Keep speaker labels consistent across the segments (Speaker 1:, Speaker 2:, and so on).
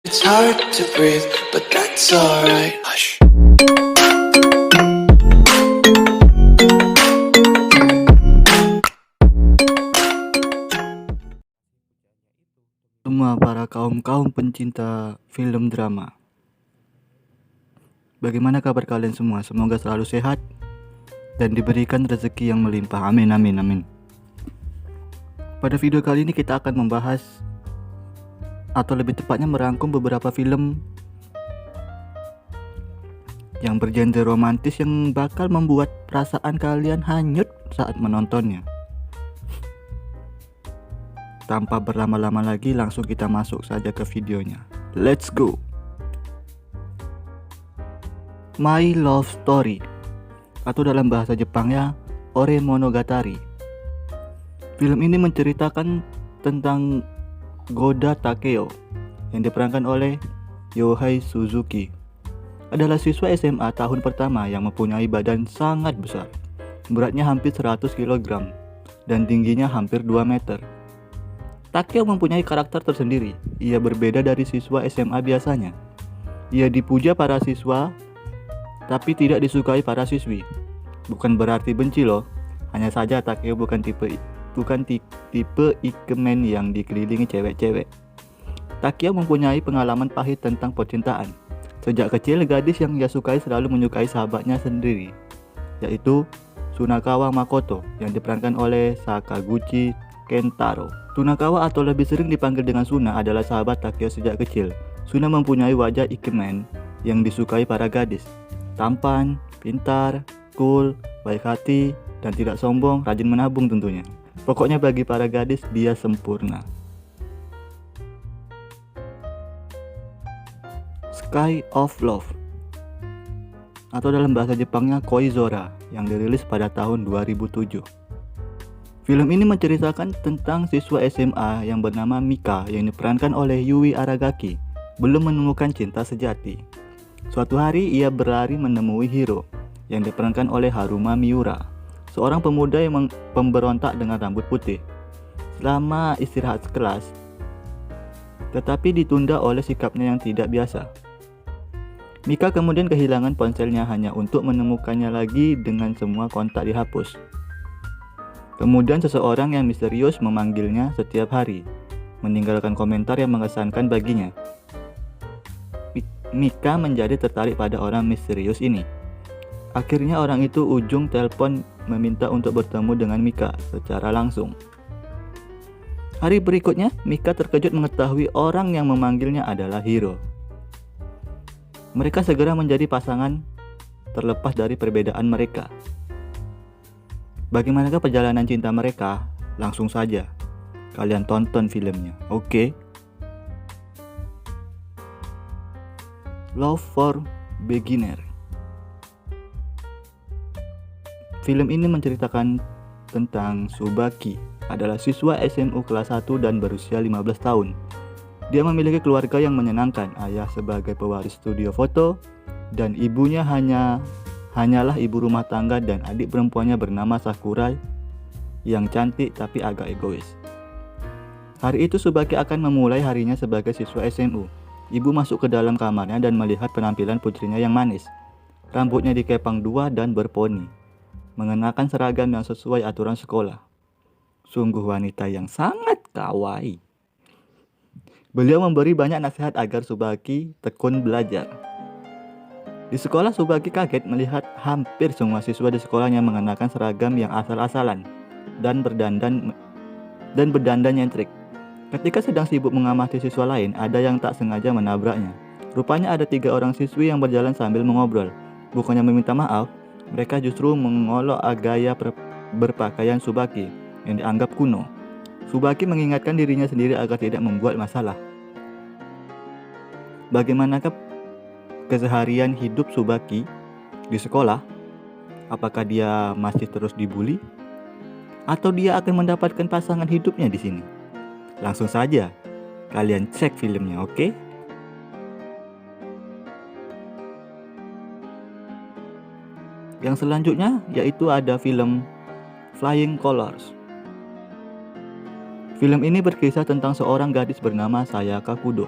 Speaker 1: It's hard to breathe, but that's alright. Hush.
Speaker 2: Semua para kaum-kaum pencinta film drama. Bagaimana kabar kalian semua? Semoga selalu sehat dan diberikan rezeki yang melimpah. Amin, amin, amin. Pada video kali ini kita akan membahas, atau lebih tepatnya merangkum beberapa film yang bergenre romantis yang bakal membuat perasaan kalian hanyut saat menontonnya. Tanpa berlama-lama lagi, langsung kita masuk saja ke videonya. Let's go. My Love Story, atau dalam bahasa Jepangnya Ore Monogatari. Film ini menceritakan tentang Goda Takeo yang diperankan oleh Yohei Suzuki. Adalah siswa SMA tahun pertama yang mempunyai badan sangat besar. Beratnya hampir 100 kg dan tingginya hampir 2 meter. Takeo mempunyai karakter tersendiri. Ia berbeda dari siswa SMA biasanya. Ia dipuja para siswa, tapi tidak disukai para siswi. Bukan berarti benci loh. Hanya saja Takeo bukan tipe ikemen yang dikelilingi cewek-cewek. Takeo mempunyai pengalaman pahit tentang percintaan. Sejak kecil, gadis yang ia sukai selalu menyukai sahabatnya sendiri, yaitu Tsunakawa Makoto yang diperankan oleh Sakaguchi Kentaro. Tsunakawa atau lebih sering dipanggil dengan Suna adalah sahabat Takeo sejak kecil. Suna mempunyai wajah ikemen yang disukai para gadis. Tampan, pintar, cool, baik hati, dan tidak sombong, rajin menabung tentunya. Pokoknya bagi para gadis dia sempurna. Sky of Love, atau dalam bahasa Jepangnya Koizora, yang dirilis pada tahun 2007. Film ini menceritakan tentang siswa SMA yang bernama Mika yang diperankan oleh Yui Aragaki, belum menemukan cinta sejati. Suatu hari ia berlari menemui Hiro yang diperankan oleh Haruma Miura, seorang pemuda yang pemberontak dengan rambut putih. Selama istirahat sekelas, tetapi ditunda oleh sikapnya yang tidak biasa. Mika kemudian kehilangan ponselnya hanya untuk menemukannya lagi dengan semua kontak dihapus. Kemudian seseorang yang misterius memanggilnya setiap hari, meninggalkan komentar yang mengesankan baginya. Mika menjadi tertarik pada orang misterius ini. Akhirnya orang itu ujung telepon meminta untuk bertemu dengan Mika secara langsung. Hari berikutnya, Mika terkejut mengetahui orang yang memanggilnya adalah Hiro. Mereka segera menjadi pasangan terlepas dari perbedaan mereka. Bagaimanakah perjalanan cinta mereka? Langsung saja kalian tonton filmnya, oke? Love for Beginner. Film ini menceritakan tentang Tsubaki, adalah siswa SMU kelas 1 dan berusia 15 tahun. Dia memiliki keluarga yang menyenangkan, ayah sebagai pewaris studio foto, dan ibunya hanyalah ibu rumah tangga, dan adik perempuannya bernama Sakura yang cantik tapi agak egois. Hari itu Tsubaki akan memulai harinya sebagai siswa SMU. Ibu masuk ke dalam kamarnya dan melihat penampilan putrinya yang manis. Rambutnya dikepang 2 dan berponi, mengenakan seragam yang sesuai aturan sekolah. Sungguh wanita yang sangat kawaii. Beliau memberi banyak nasihat agar Tsubaki tekun belajar. Di sekolah, Tsubaki kaget melihat hampir semua siswa di sekolahnya mengenakan seragam yang asal-asalan dan berdandan nyentrik. Ketika sedang sibuk mengamati siswa lain, ada yang tak sengaja menabraknya. Rupanya ada 3 orang siswi yang berjalan sambil mengobrol. Bukannya meminta maaf, mereka justru mengolok gaya berpakaian Tsubaki yang dianggap kuno. Tsubaki mengingatkan dirinya sendiri agar tidak membuat masalah. Bagaimanakah keseharian hidup Tsubaki di sekolah? Apakah dia masih terus dibully? Atau dia akan mendapatkan pasangan hidupnya di sini? Langsung saja kalian cek filmnya, oke? Yang selanjutnya yaitu ada film Flying Colors. Film ini berkisah tentang seorang gadis bernama Sayaka Kudo.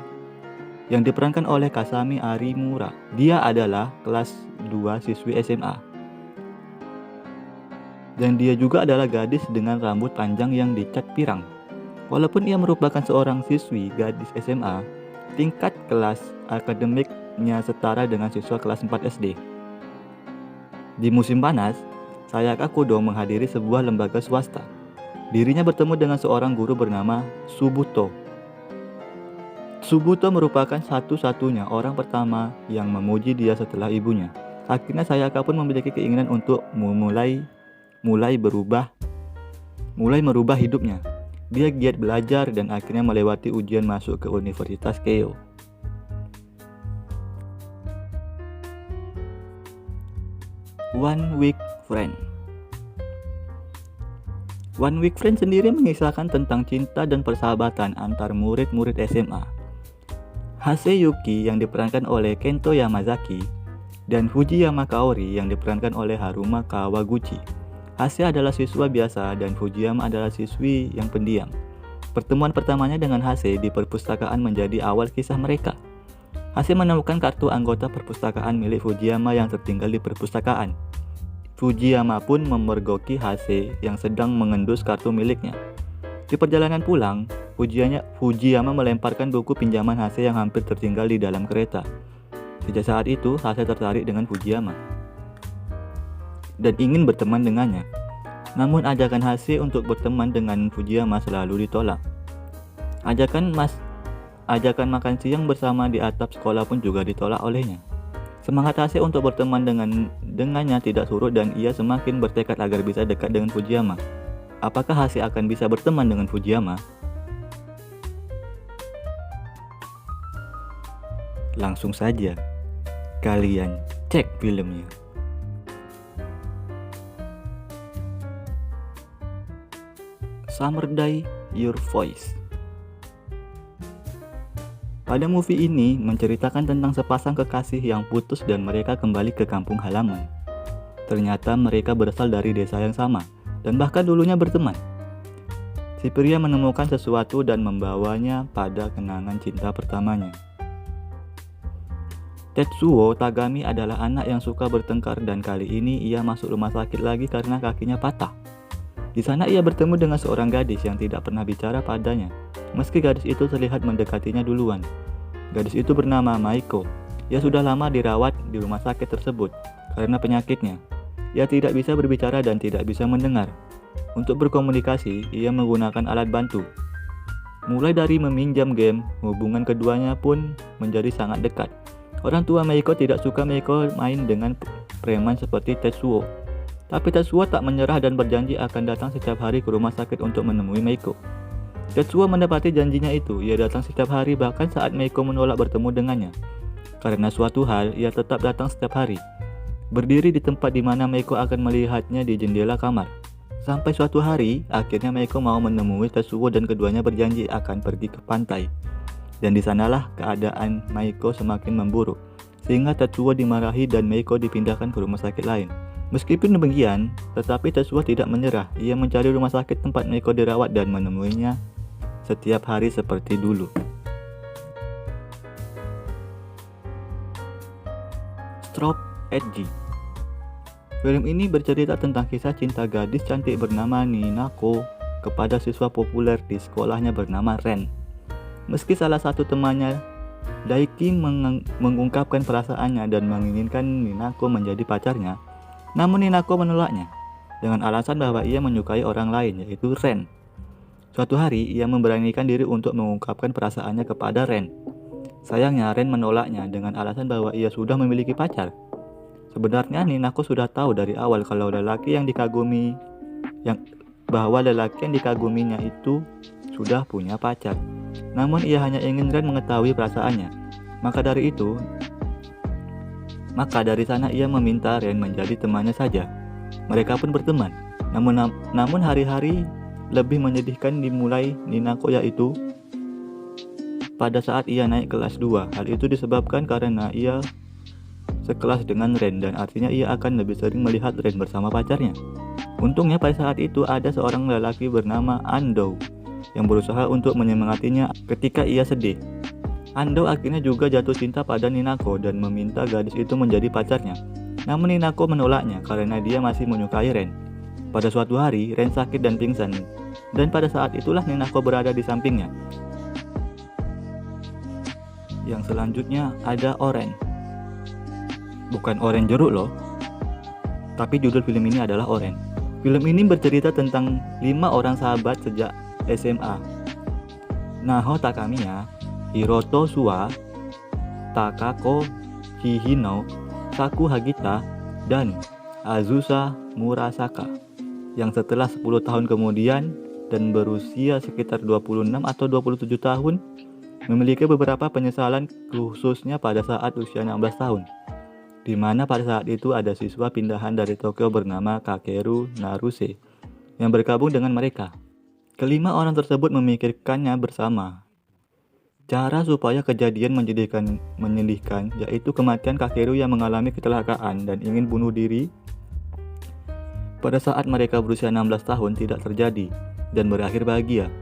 Speaker 2: yang diperankan oleh Kasami Arimura. Dia adalah kelas 2 siswi SMA. Dan dia juga adalah gadis dengan rambut panjang yang dicat pirang. Walaupun ia merupakan seorang siswi gadis SMA, tingkat kelas akademiknya setara dengan siswa kelas 4 SD. Di musim panas, Sayaka Kudo menghadiri sebuah lembaga swasta. Dirinya bertemu dengan seorang guru bernama Subuto. Subuto merupakan satu-satunya orang pertama yang memuji dia setelah ibunya. Akhirnya Sayaka pun memiliki keinginan untuk mulai merubah hidupnya. Dia giat belajar dan akhirnya melewati ujian masuk ke Universitas Keio. One Week Friend. One Week Friend sendiri mengisahkan tentang cinta dan persahabatan antar murid-murid SMA. Haseyuki yang diperankan oleh Kento Yamazaki dan Fujiyama Kaori yang diperankan oleh Haruma Kawaguchi. Hase adalah siswa biasa dan Fujiyama adalah siswi yang pendiam. Pertemuan pertamanya dengan Hase di perpustakaan menjadi awal kisah mereka. Hase menemukan kartu anggota perpustakaan milik Fujiyama yang tertinggal di perpustakaan. Fujiyama pun memergoki Hase yang sedang mengendus kartu miliknya. Di perjalanan pulang, Fujiyama melemparkan buku pinjaman Hase yang hampir tertinggal di dalam kereta. Sejak saat itu, Hase tertarik dengan Fujiyama dan ingin berteman dengannya. Namun ajakan Hase untuk berteman dengan Fujiyama selalu ditolak. Ajakan makan siang bersama di atap sekolah pun juga ditolak olehnya. Semangat Hase untuk berteman dengannya tidak surut dan ia semakin bertekad agar bisa dekat dengan Fujiyama. Apakah Hase akan bisa berteman dengan Fujiyama? Langsung saja kalian cek filmnya. Summer Day Your Voice. Pada movie ini menceritakan tentang sepasang kekasih yang putus dan mereka kembali ke kampung halaman. Ternyata mereka berasal dari desa yang sama dan bahkan dulunya berteman. Si pria menemukan sesuatu dan membawanya pada kenangan cinta pertamanya. Tetsuo Tagami adalah anak yang suka bertengkar dan kali ini ia masuk rumah sakit lagi karena kakinya patah. Di sana ia bertemu dengan seorang gadis yang tidak pernah bicara padanya, meski gadis itu terlihat mendekatinya duluan. Gadis itu bernama Maiko. Ia sudah lama dirawat di rumah sakit tersebut karena penyakitnya. Ia tidak bisa berbicara dan tidak bisa mendengar. Untuk berkomunikasi, ia menggunakan alat bantu. Mulai dari meminjam game, hubungan keduanya pun menjadi sangat dekat. Orang tua Meiko tidak suka Meiko main dengan preman seperti Tetsuo. Tapi Tetsuo tak menyerah dan berjanji akan datang setiap hari ke rumah sakit untuk menemui Meiko. Tetsuo mendapati janjinya itu, ia datang setiap hari bahkan saat Meiko menolak bertemu dengannya. Karena suatu hal, ia tetap datang setiap hari. Berdiri di tempat di mana Meiko akan melihatnya di jendela kamar. Sampai suatu hari, akhirnya Meiko mau menemui Tetsuo dan keduanya berjanji akan pergi ke pantai. Dan di sanalah keadaan Meiko semakin memburuk, sehingga Tetsuo dimarahi dan Meiko dipindahkan ke rumah sakit lain. Meskipun demikian, tetapi Tetsuo tidak menyerah. Ia mencari rumah sakit tempat Meiko dirawat dan menemuinya setiap hari seperti dulu. Strop Edgy. Film ini bercerita tentang kisah cinta gadis cantik bernama Ninako kepada siswa populer di sekolahnya bernama Ren. Meski salah satu temannya, Daiki, mengungkapkan perasaannya dan menginginkan Ninako menjadi pacarnya, namun Ninako menolaknya dengan alasan bahwa ia menyukai orang lain, yaitu Ren. Suatu hari, ia memberanikan diri untuk mengungkapkan perasaannya kepada Ren. Sayangnya, Ren menolaknya dengan alasan bahwa ia sudah memiliki pacar. Sebenarnya Ninako sudah tahu dari awal kalau lelaki yang dikaguminya itu sudah punya pacar. Namun ia hanya ingin Ren mengetahui perasaannya. Maka dari sana ia meminta Ren menjadi temannya saja. Mereka pun berteman. Namun hari-hari lebih menyedihkan dimulai Ninako, yaitu pada saat ia naik kelas 2. Hal itu disebabkan karena ia sekelas dengan Ren dan artinya ia akan lebih sering melihat Ren bersama pacarnya. Untungnya pada saat itu ada seorang lelaki bernama Ando yang berusaha untuk menyemangatinya ketika ia sedih. Ando akhirnya juga jatuh cinta pada Ninako dan meminta gadis itu menjadi pacarnya. Namun Ninako menolaknya karena dia masih menyukai Ren. Pada suatu hari, Ren sakit dan pingsan, dan pada saat itulah Ninako berada di sampingnya. Yang selanjutnya ada Oren. Bukan oren jeruk loh, tapi judul film ini adalah Oren. Film ini bercerita tentang 5 orang sahabat sejak SMA. Naho Takamiya, Hiroto Suwa, Takako Hihino, Saku Hagita, dan Azusa Murasaka, yang setelah 10 tahun kemudian dan berusia sekitar 26 atau 27 tahun memiliki beberapa penyesalan, khususnya pada saat usia 16 tahun, di mana pada saat itu ada siswa pindahan dari Tokyo bernama Kakeru Naruse yang bergabung dengan mereka. Kelima orang tersebut memikirkannya bersama cara supaya kejadian menyedihkan, yaitu kematian Kakeru yang mengalami kecelakaan dan ingin bunuh diri pada saat mereka berusia 16 tahun tidak terjadi dan berakhir bahagia.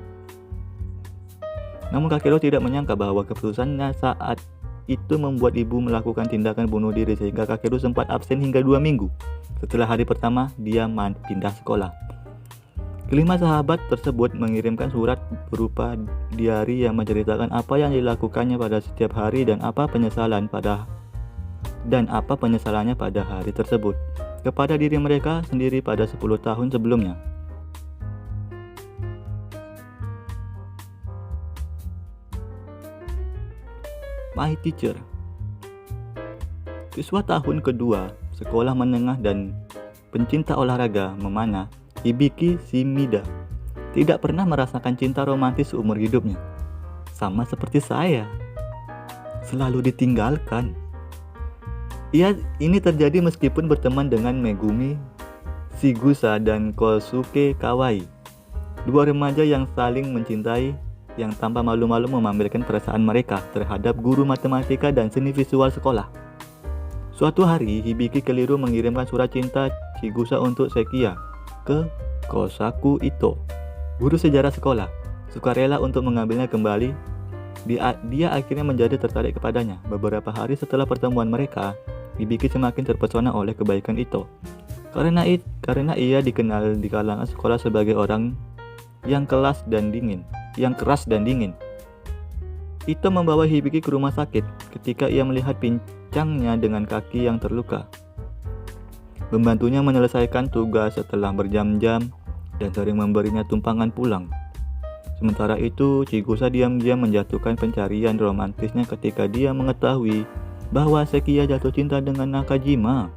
Speaker 2: Namun Kakeru tidak menyangka bahwa keputusannya saat itu membuat ibu melakukan tindakan bunuh diri, sehingga Kakeru sempat absen hingga 2 minggu. Setelah hari pertama, dia pindah sekolah. Kelima sahabat tersebut mengirimkan surat berupa diari yang menceritakan apa yang dilakukannya pada setiap hari dan apa penyesalannya pada hari tersebut kepada diri mereka sendiri pada 10 tahun sebelumnya. My Teacher. Siswa tahun kedua sekolah menengah dan pencinta olahraga memanah, Hibiki Shimida tidak pernah merasakan cinta romantis seumur hidupnya. Sama seperti saya, selalu ditinggalkan. Ini terjadi meskipun berteman dengan Megumi Shigusa dan Kosuke Kawai, 2 remaja yang saling mencintai yang tanpa malu-malu memamerkan perasaan mereka terhadap guru matematika dan seni visual sekolah. Suatu hari, Hibiki keliru mengirimkan surat cinta Shigusa untuk Sekiya ke Kosaku Ito, guru sejarah sekolah. Sukarela untuk mengambilnya kembali, dia akhirnya menjadi tertarik kepadanya. Beberapa hari setelah pertemuan mereka, Hibiki semakin terpesona oleh kebaikan Ito. Karena ia dikenal di kalangan sekolah sebagai orang yang keras dan dingin. Ito membawa Hibiki ke rumah sakit ketika ia melihat pincangnya dengan kaki yang terluka. Membantunya menyelesaikan tugas setelah berjam-jam dan sering memberinya tumpangan pulang. Sementara itu, Shigusa diam-diam menjatuhkan pencarian romantisnya ketika dia mengetahui bahwa Sekiya jatuh cinta dengan Nakajima.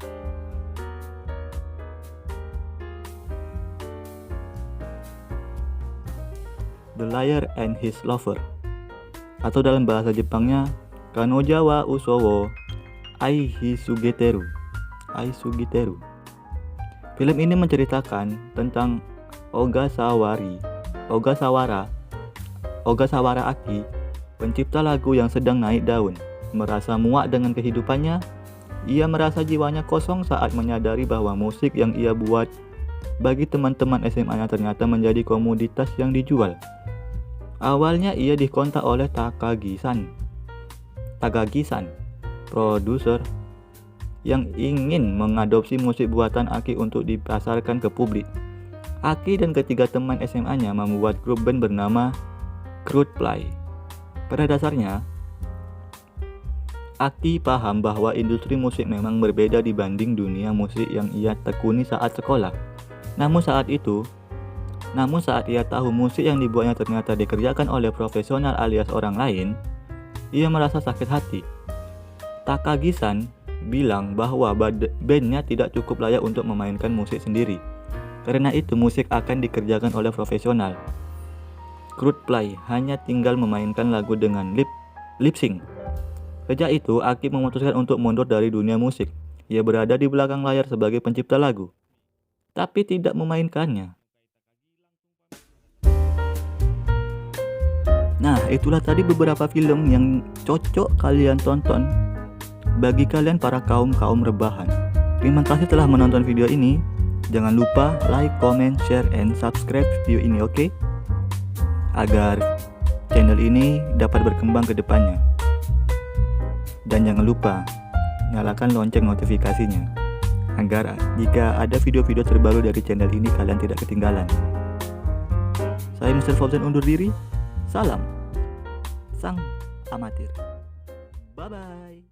Speaker 2: The Liar and His Lover, atau dalam bahasa Jepangnya Kanoja wa Usowo Aisugiteru. Film ini menceritakan tentang Ogasawara Aki, pencipta lagu yang sedang naik daun. Merasa muak dengan kehidupannya, ia merasa jiwanya kosong saat menyadari bahwa musik yang ia buat bagi teman-teman SMA-nya ternyata menjadi komoditas yang dijual. Awalnya ia dikontak oleh Takagi-san, produser yang ingin mengadopsi musik buatan Aki untuk dipasarkan ke publik. Aki dan ketiga teman SMA-nya membuat grup band bernama Crude-Play. Pada dasarnya, Aki paham bahwa industri musik memang berbeda dibanding dunia musik yang ia tekuni saat sekolah. Namun saat ia tahu musik yang dibuatnya ternyata dikerjakan oleh profesional alias orang lain, ia merasa sakit hati. Takagi-san bilang bahwa bandnya tidak cukup layak untuk memainkan musik sendiri. Karena itu musik akan dikerjakan oleh profesional. Crude-Play hanya tinggal memainkan lagu dengan lip sync. Sejak itu, Aki memutuskan untuk mundur dari dunia musik. Ia berada di belakang layar sebagai pencipta lagu, tapi tidak memainkannya. Nah, itulah tadi beberapa film yang cocok kalian tonton bagi kalian para kaum rebahan. Terima kasih telah menonton video ini. Jangan lupa like, comment, share, and subscribe video ini, oke? Agar channel ini dapat berkembang ke depannya. Dan jangan lupa nyalakan lonceng notifikasinya agar jika ada video-video terbaru dari channel ini kalian tidak ketinggalan. Saya Mr. Fauzan undur diri. Salam sang amatir. Bye bye.